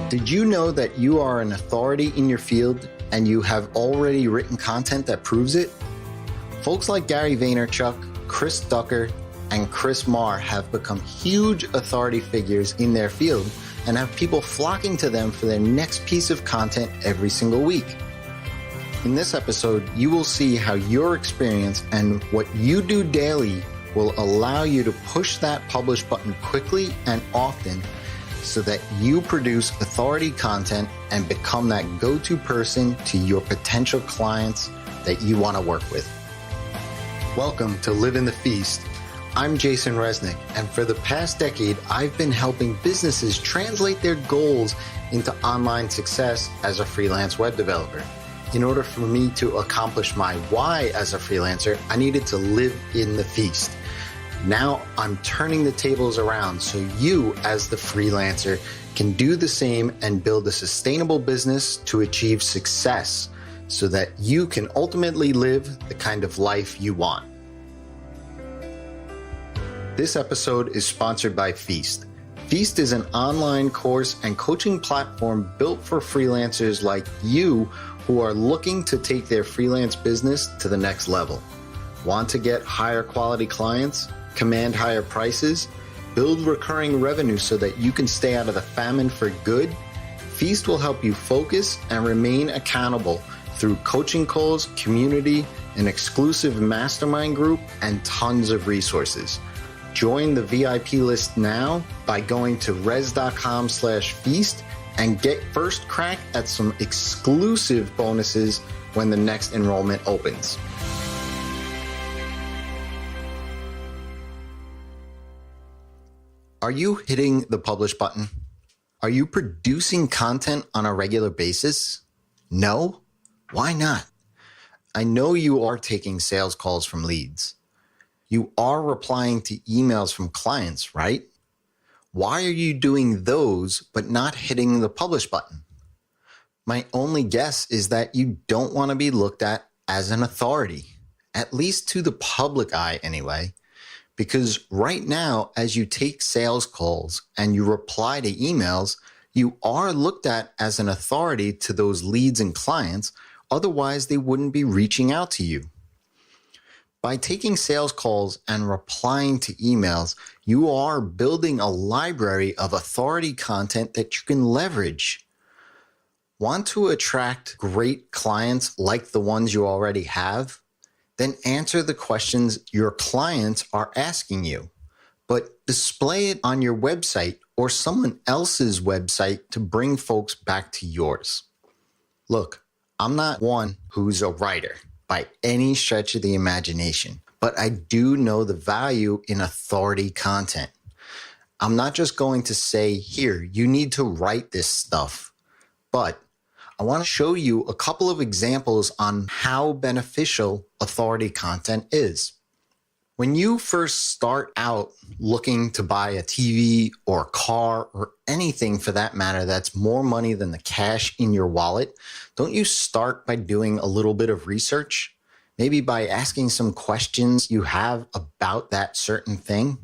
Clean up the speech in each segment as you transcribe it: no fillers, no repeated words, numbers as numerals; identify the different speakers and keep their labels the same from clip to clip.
Speaker 1: Did you know that you are an authority in your field and you have already written content that proves it? Folks like Gary Vaynerchuk, Chris Ducker, and Chris Marr have become huge authority figures in their field and have people flocking to them for their next piece of content every single week. In this episode, you will see how your experience and what you do daily will allow you to push that publish button quickly and often so that you produce authority content and become that go-to person to your potential clients that you want to work with. Welcome to Live in the Feast. I'm Jason Resnick, and for the past decade, I've been helping businesses translate their goals into online success as a freelance web developer. In order for me to accomplish my why as a freelancer, I needed to live in the feast. Now I'm turning the tables around so you, as the freelancer, can do the same and build a sustainable business to achieve success so that you can ultimately live the kind of life you want. This episode is sponsored by Feast. Feast is an online course and coaching platform built for freelancers like you who are looking to take their freelance business to the next level. Want to get higher quality clients? Command higher prices, build recurring revenue so that you can stay out of the famine for good? Feast will help you focus and remain accountable through coaching calls, community, an exclusive mastermind group, and tons of resources. Join the VIP list now by going to res.com/feast and get first crack at some exclusive bonuses when the next enrollment opens. Are you hitting the publish button? Are you producing content on a regular basis? No? Why not? I know you are taking sales calls from leads. You are replying to emails from clients, right? Why are you doing those but not hitting the publish button? My only guess is that you don't want to be looked at as an authority, at least to the public eye anyway. Because right now, as you take sales calls and you reply to emails, you are looked at as an authority to those leads and clients. Otherwise, they wouldn't be reaching out to you. By taking sales calls and replying to emails, you are building a library of authority content that you can leverage. Want to attract great clients like the ones you already have? Then answer the questions your clients are asking you, but display it on your website or someone else's website to bring folks back to yours. Look, I'm not one who's a writer by any stretch of the imagination, but I do know the value in authority content. I'm not just going to say, here, you need to write this stuff, but I want to show you a couple of examples on how beneficial authority content is. When you first start out looking to buy a TV or a car or anything for that matter that's more money than the cash in your wallet, don't you start by doing a little bit of research? Maybe by asking some questions you have about that certain thing?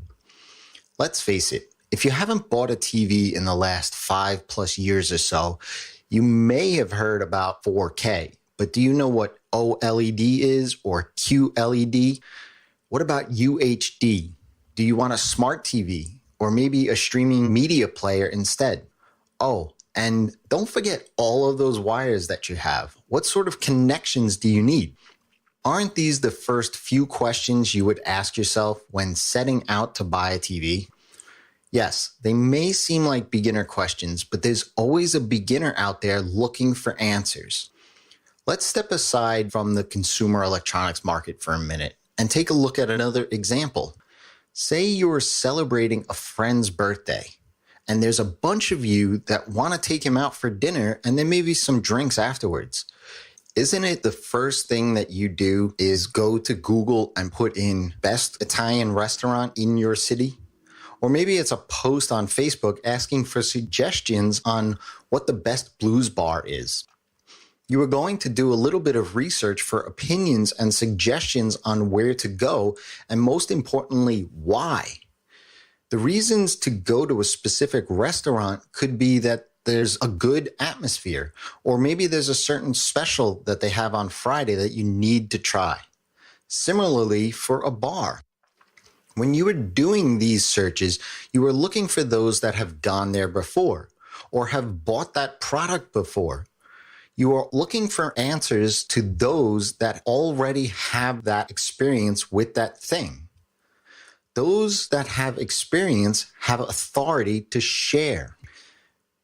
Speaker 1: Let's face it, if you haven't bought a TV in the last 5+ years or so, you may have heard about 4K, but do you know what OLED is or QLED? What about UHD? Do you want a smart TV or maybe a streaming media player instead? Oh, and don't forget all of those wires that you have. What sort of connections do you need? Aren't these the first few questions you would ask yourself when setting out to buy a TV? Yes, they may seem like beginner questions, but there's always a beginner out there looking for answers. Let's step aside from the consumer electronics market for a minute and take a look at another example. Say you're celebrating a friend's birthday, and there's a bunch of you that want to take him out for dinner and then maybe some drinks afterwards. Isn't it the first thing that you do is go to Google and put in best Italian restaurant in your city? Or maybe it's a post on Facebook asking for suggestions on what the best blues bar is. You are going to do a little bit of research for opinions and suggestions on where to go, and most importantly, why. The reasons to go to a specific restaurant could be that there's a good atmosphere, or maybe there's a certain special that they have on Friday that you need to try. Similarly, for a bar, when you were doing these searches, you were looking for those that have gone there before or have bought that product before. You are looking for answers to those that already have that experience with that thing. Those that have experience have authority to share.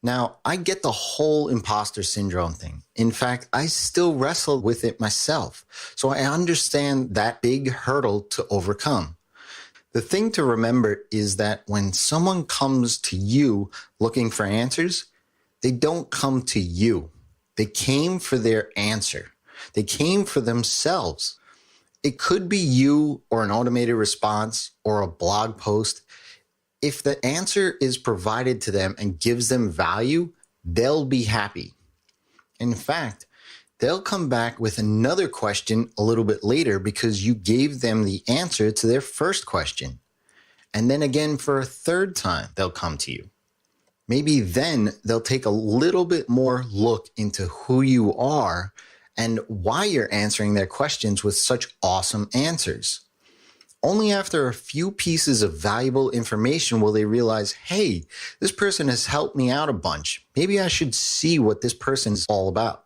Speaker 1: Now, I get the whole imposter syndrome thing. In fact, I still wrestle with it myself. So I understand that big hurdle to overcome. The thing to remember is that when someone comes to you looking for answers, they don't come to you. They came for their answer. They came for themselves. It could be you or an automated response or a blog post. If the answer is provided to them and gives them value, they'll be happy. In fact, they'll come back with another question a little bit later because you gave them the answer to their first question. And then again, for a third time, they'll come to you. Maybe then they'll take a little bit more look into who you are and why you're answering their questions with such awesome answers. Only after a few pieces of valuable information will they realize, hey, this person has helped me out a bunch. Maybe I should see what this person is all about.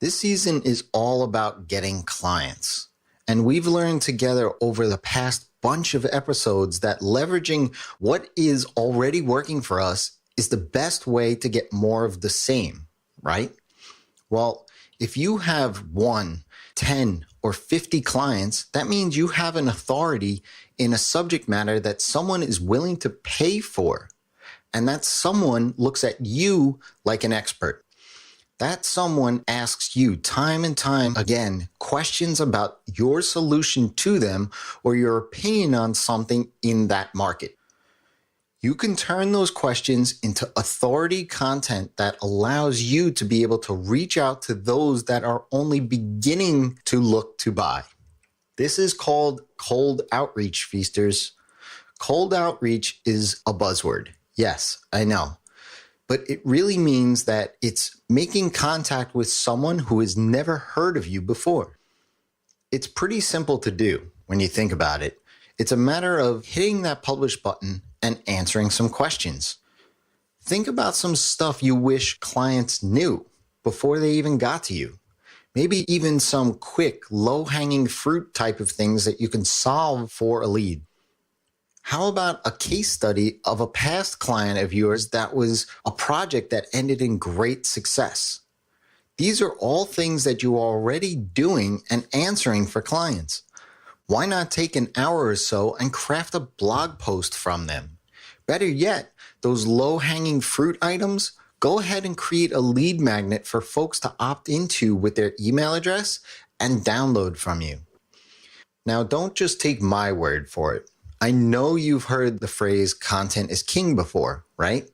Speaker 1: This season is all about getting clients. And we've learned together over the past bunch of episodes that leveraging what is already working for us is the best way to get more of the same, right? Well, if you have 1, 10, or 50 clients, that means you have an authority in a subject matter that someone is willing to pay for. And that someone looks at you like an expert. That someone asks you time and time again questions about your solution to them or your opinion on something in that market. You can turn those questions into authority content that allows you to be able to reach out to those that are only beginning to look to buy. This is called cold outreach, feasters. Cold outreach is a buzzword. Yes, I know. But it really means that it's making contact with someone who has never heard of you before. It's pretty simple to do when you think about it. It's a matter of hitting that publish button and answering some questions. Think about some stuff you wish clients knew before they even got to you. Maybe even some quick, low-hanging fruit type of things that you can solve for a lead. How about a case study of a past client of yours that was a project that ended in great success? These are all things that you are already doing and answering for clients. Why not take an hour or so and craft a blog post from them? Better yet, those low-hanging fruit items, go ahead and create a lead magnet for folks to opt into with their email address and download from you. Now, don't just take my word for it. I know you've heard the phrase content is king before, right?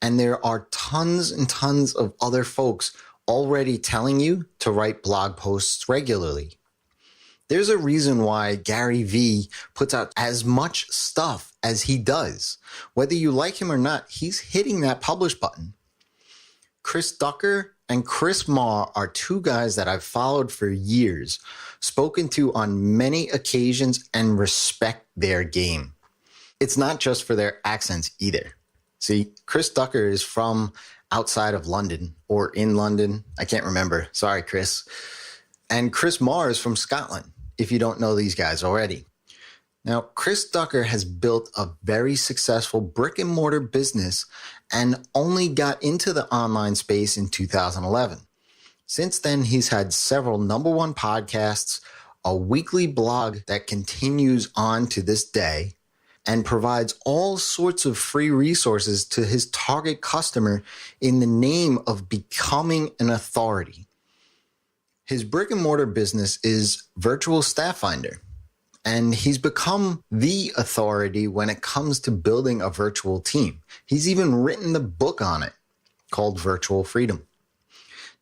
Speaker 1: And there are tons and tons of other folks already telling you to write blog posts regularly. There's a reason why Gary V puts out as much stuff as he does. Whether you like him or not, he's hitting that publish button. Chris Ducker and Chris Marr are two guys that I've followed for years, spoken to on many occasions, and respect their game. It's not just for their accents either. See, Chris Ducker is from outside of London or in London. I can't remember. Sorry, Chris. And Chris Marr is from Scotland, if you don't know these guys already. Now, Chris Ducker has built a very successful brick and mortar business and only got into the online space in 2011. Since then, he's had several #1 podcasts, a weekly blog that continues on to this day, and provides all sorts of free resources to his target customer in the name of becoming an authority. His brick and mortar business is Virtual Staff Finder, and he's become the authority when it comes to building a virtual team. He's even written the book on it called Virtual Freedom.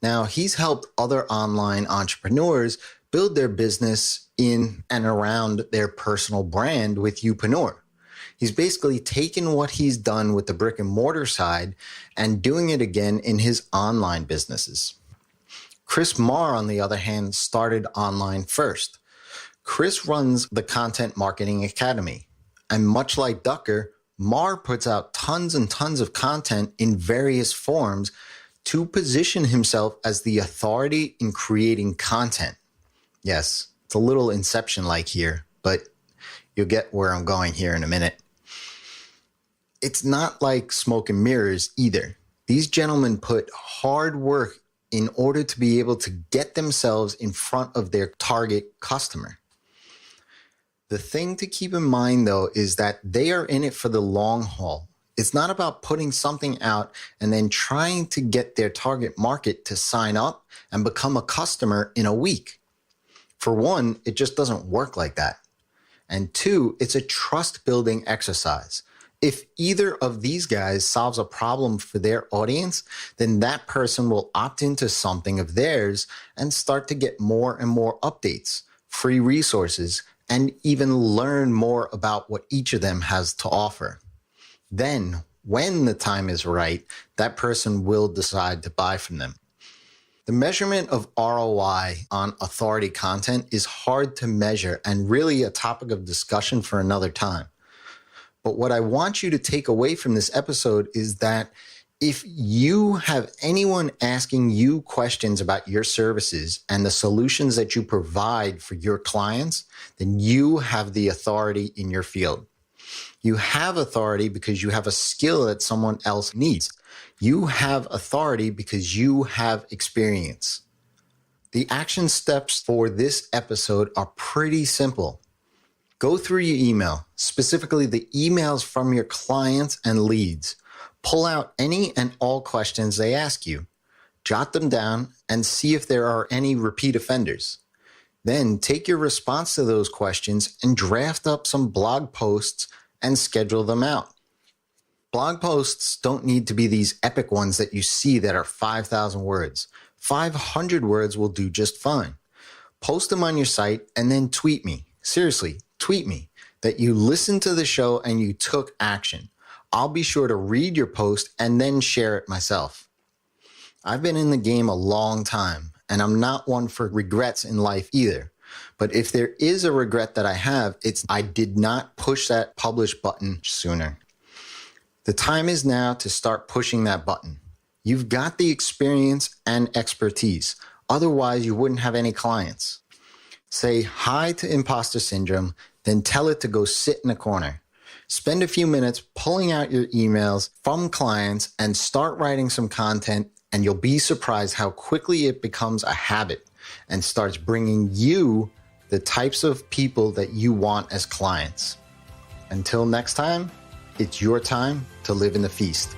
Speaker 1: Now, he's helped other online entrepreneurs build their business in and around their personal brand with Youpreneur. He's basically taken what he's done with the brick and mortar side and doing it again in his online businesses. Chris Marr, on the other hand, started online first. Chris runs the Content Marketing Academy, and much like Ducker, Marr puts out tons and tons of content in various forms to position himself as the authority in creating content. Yes, it's a little Inception-like here, but you'll get where I'm going here in a minute. It's not like smoke and mirrors either. These gentlemen put hard work in order to be able to get themselves in front of their target customer. The thing to keep in mind, though, is that they are in it for the long haul. It's not about putting something out and then trying to get their target market to sign up and become a customer in a week. For one, it just doesn't work like that. And two, it's a trust building exercise. If either of these guys solves a problem for their audience, then that person will opt into something of theirs and start to get more and more updates, free resources, and even learn more about what each of them has to offer. Then, when the time is right, that person will decide to buy from them. The measurement of ROI on authority content is hard to measure and really a topic of discussion for another time. But what I want you to take away from this episode is that if you have anyone asking you questions about your services and the solutions that you provide for your clients, then you have the authority in your field. You have authority because you have a skill that someone else needs. You have authority because you have experience. The action steps for this episode are pretty simple. Go through your email, specifically the emails from your clients and leads. Pull out any and all questions they ask you. Jot them down and see if there are any repeat offenders. Then take your response to those questions and draft up some blog posts and schedule them out. Blog posts don't need to be these epic ones that you see that are 5,000 words. 500 words will do just fine. Post them on your site and then tweet me. Seriously, tweet me that you listened to the show and you took action. I'll be sure to read your post and then share it myself. I've been in the game a long time, and I'm not one for regrets in life either. But if there is a regret that I have, it's I did not push that publish button sooner. The time is now to start pushing that button. You've got the experience and expertise. Otherwise, you wouldn't have any clients. Say hi to Imposter Syndrome, then tell it to go sit in a corner. Spend a few minutes pulling out your emails from clients and start writing some content, and you'll be surprised how quickly it becomes a habit and starts bringing you the types of people that you want as clients. Until next time, it's your time to live in the feast.